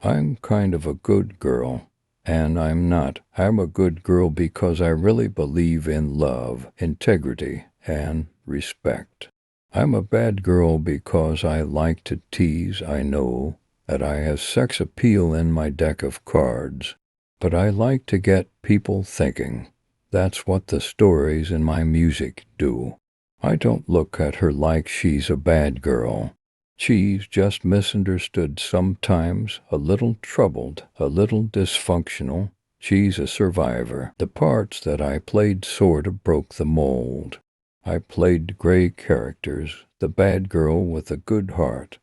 I'm kind of a good girl, and I'm not. I'm a good girl because I really believe in love, integrity, and respect. I'm a bad girl because I like to tease. I know that I have sex appeal in my deck of cards, but I like to get people thinking. That's what the stories in my music do. I don't look at her like she's a bad girl. She's just misunderstood sometimes, a little troubled, a little dysfunctional. She's a survivor. The parts that I played sort of broke the mold. I played gray characters, the bad girl with a good heart.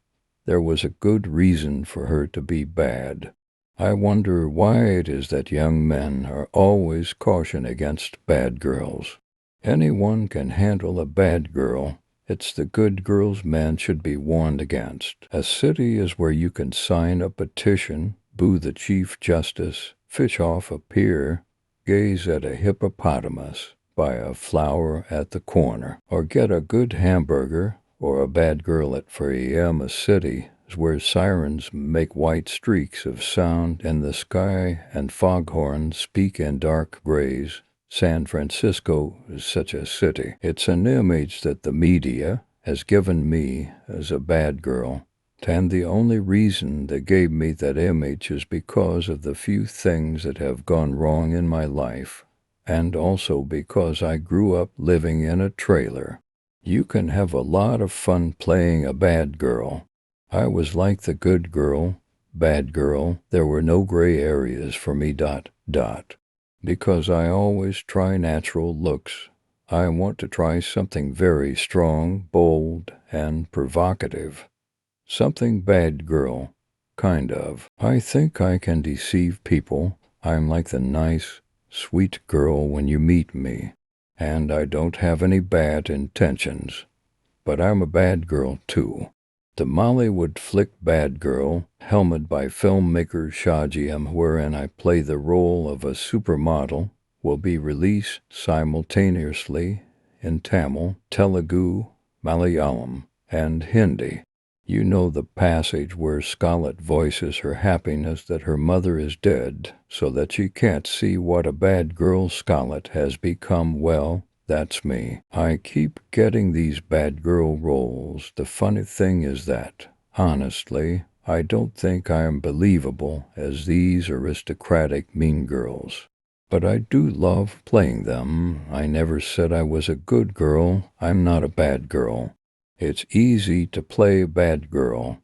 There was a good reason for her to be bad. I wonder why it is that young men are always cautioned against bad girls. Anyone can handle a bad girl. It's the good girls men should be warned against. A city is where you can sign a petition, boo the Chief Justice, fish off a pier, gaze at a hippopotamus, buy a flower at the corner, or get a good hamburger, or a bad girl at 3 a.m. A city is where sirens make white streaks of sound in the sky and foghorns speak in dark grays. San Francisco is such a city. It's an image that the media has given me as a bad girl. And the only reason they gave me that image is because of the few things that have gone wrong in my life, and also because I grew up living in a trailer. You can have a lot of fun playing a bad girl. I was like the good girl, bad girl. There were no gray areas for me. Because I always try natural looks. I want to try something very strong, bold, and provocative. Something bad girl, kind of. I think I can deceive people. I'm like the nice, sweet girl when you meet me, and I don't have any bad intentions. But I'm a bad girl too. The Mollywood flick Bad Girl, helmed by filmmaker Shahjiam, wherein I play the role of a supermodel, will be released simultaneously in Tamil, Telugu, Malayalam, and Hindi. You know the passage where Scarlett voices her happiness that her mother is dead, so that she can't see what a bad girl Scarlett has become. Well, that's me. I keep getting these bad girl roles. The funny thing is that, honestly, I don't think I am believable as these aristocratic mean girls. But I do love playing them. I never said I was a good girl. I'm not a bad girl. It's easy to play a bad girl.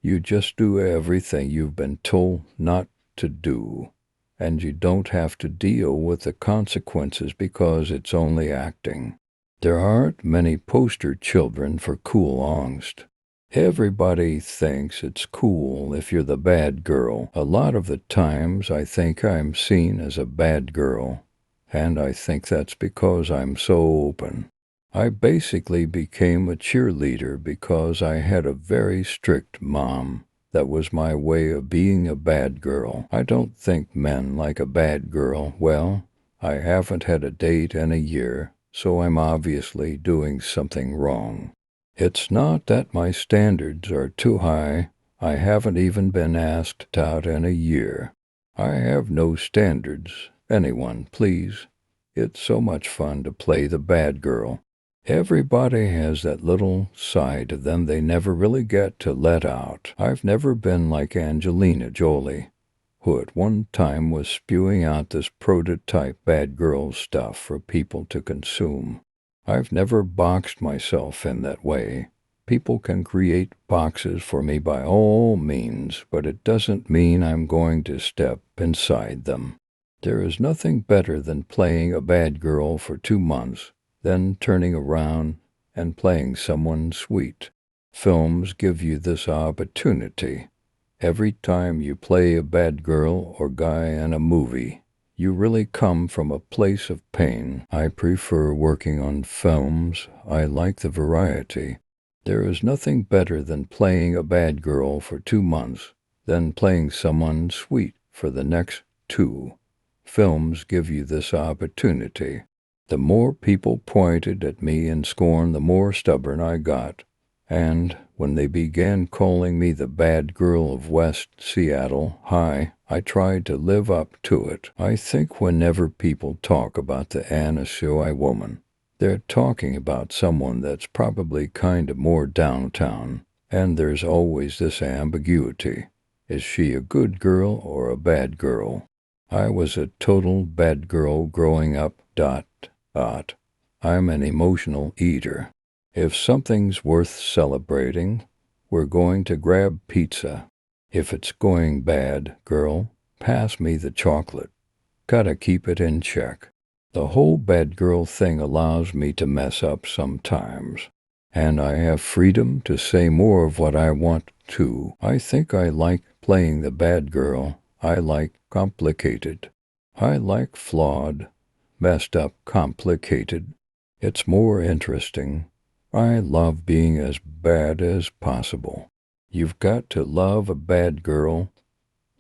You just do everything you've been told not to do, and you don't have to deal with the consequences because it's only acting. There aren't many poster children for cool angst. Everybody thinks it's cool if you're the bad girl. A lot of the times I think I'm seen as a bad girl, and I think that's because I'm so open. I basically became a cheerleader because I had a very strict mom. That was my way of being a bad girl. I don't think men like a bad girl. Well, I haven't had a date in a year, so I'm obviously doing something wrong. It's not that my standards are too high. I haven't even been asked out in a year. I have no standards. Anyone, please. It's so much fun to play the bad girl. Everybody has that little side of them they never really get to let out. I've never been like Angelina Jolie, who at one time was spewing out this prototype bad girl stuff for people to consume. I've never boxed myself in that way. People can create boxes for me by all means, but it doesn't mean I'm going to step inside them. There is nothing better than playing a bad girl for 2 months, then turning around and playing someone sweet. Films give you this opportunity. Every time you play a bad girl or guy in a movie, you really come from a place of pain. I prefer working on films. I like the variety. There is nothing better than playing a bad girl for 2 months, then playing someone sweet for the next 2. Films give you this opportunity. The more people pointed at me in scorn, the more stubborn I got. And when they began calling me the bad girl of West Seattle High, I tried to live up to it. I think whenever people talk about the Anasui woman, they're talking about someone that's probably kind of more downtown, and there's always this ambiguity. Is she a good girl or a bad girl? I was a total bad girl growing up. I'm an emotional eater. If something's worth celebrating, we're going to grab pizza. If it's going bad, girl, pass me the chocolate. Gotta keep it in check. The whole bad girl thing allows me to mess up sometimes, and I have freedom to say more of what I want to. I think I like playing the bad girl. I like complicated. I like flawed, messed up, complicated. It's more interesting. I love being as bad as possible. You've got to love a bad girl.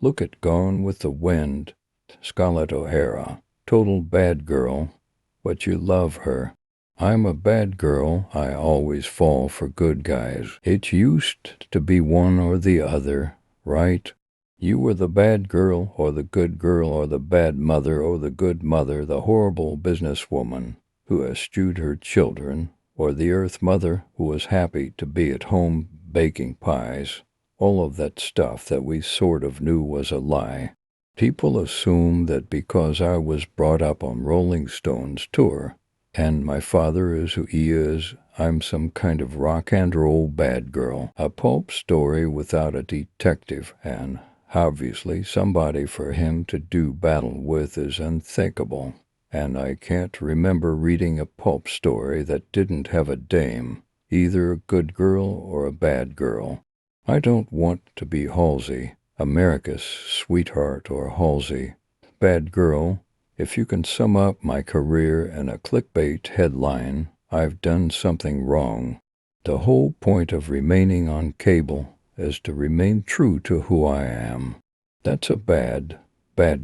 Look at Gone with the Wind, Scarlett O'Hara. Total bad girl, but you love her. I'm a bad girl. I always fall for good guys. It used to be one or the other, right? You were the bad girl or the good girl or the bad mother or the good mother, the horrible businesswoman who eschewed her children, or the earth mother who was happy to be at home baking pies. All of that stuff that we sort of knew was a lie. People assume that because I was brought up on Rolling Stones tour, and my father is who he is, I'm some kind of rock and roll bad girl. A pulp story without a detective, and obviously somebody for him to do battle with is unthinkable. And I can't remember reading a pulp story that didn't have a dame, either a good girl or a bad girl. I don't want to be Halsey, America's sweetheart, or Halsey, bad girl. If you can sum up my career in a clickbait headline, I've done something wrong. The whole point of remaining on cable is to remain true to who I am. That's a bad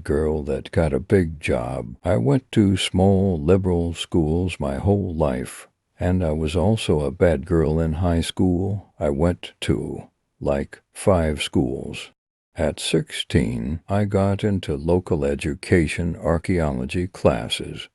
girl that got a big job. I went to small liberal schools my whole life, and I was also a bad girl in high school. I went to, like, 5 schools. At 16, I got into local education archaeology classes.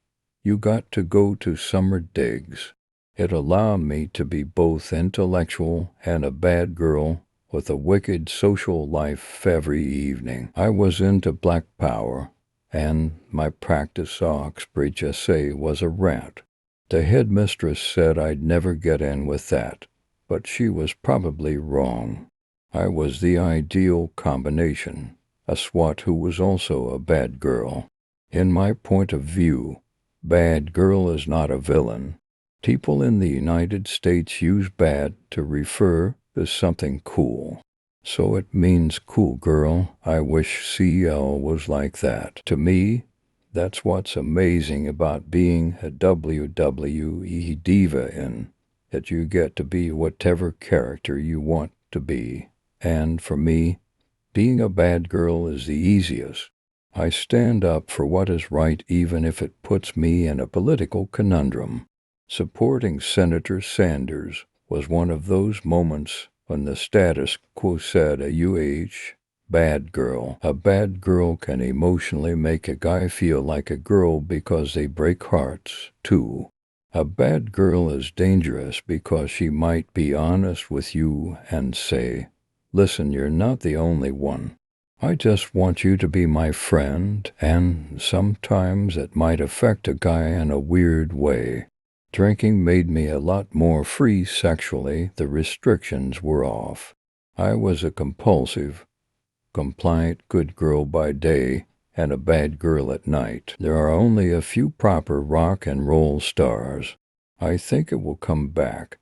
You got to go to summer digs. It allowed me to be both intellectual and a bad girl with a wicked social life every evening. I was into Black Power, and my practice Oxbridge essay was a rant. The headmistress said I'd never get in with that, but she was probably wrong. I was the ideal combination, a SWAT who was also a bad girl. In my point of view, bad girl is not a villain. People in the United States use bad to refer to something cool. So it means cool girl. I wish CL was like that. To me, that's what's amazing about being a WWE diva that you get to be whatever character you want to be. And for me, being a bad girl is the easiest. I stand up for what is right even if it puts me in a political conundrum. Supporting Senator Sanders was one of those moments when the status quo said bad girl. A bad girl can emotionally make a guy feel like a girl because they break hearts, too. A bad girl is dangerous because she might be honest with you and say, listen, you're not the only one. I just want you to be my friend, and sometimes it might affect a guy in a weird way. Drinking made me a lot more free sexually. The restrictions were off. I was a compulsive, compliant good girl by day and a bad girl at night. There are only a few proper rock and roll stars. I think it will come back.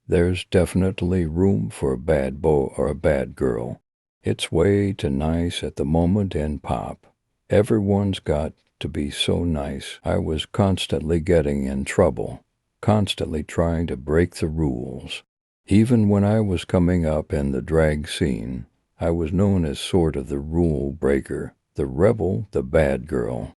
There's definitely room for a bad boy or a bad girl. It's way too nice at the moment in pop. Everyone's got to be so nice. I was constantly getting in trouble, constantly trying to break the rules. Even when I was coming up in the drag scene, I was known as sort of the rule breaker, the rebel, the bad girl.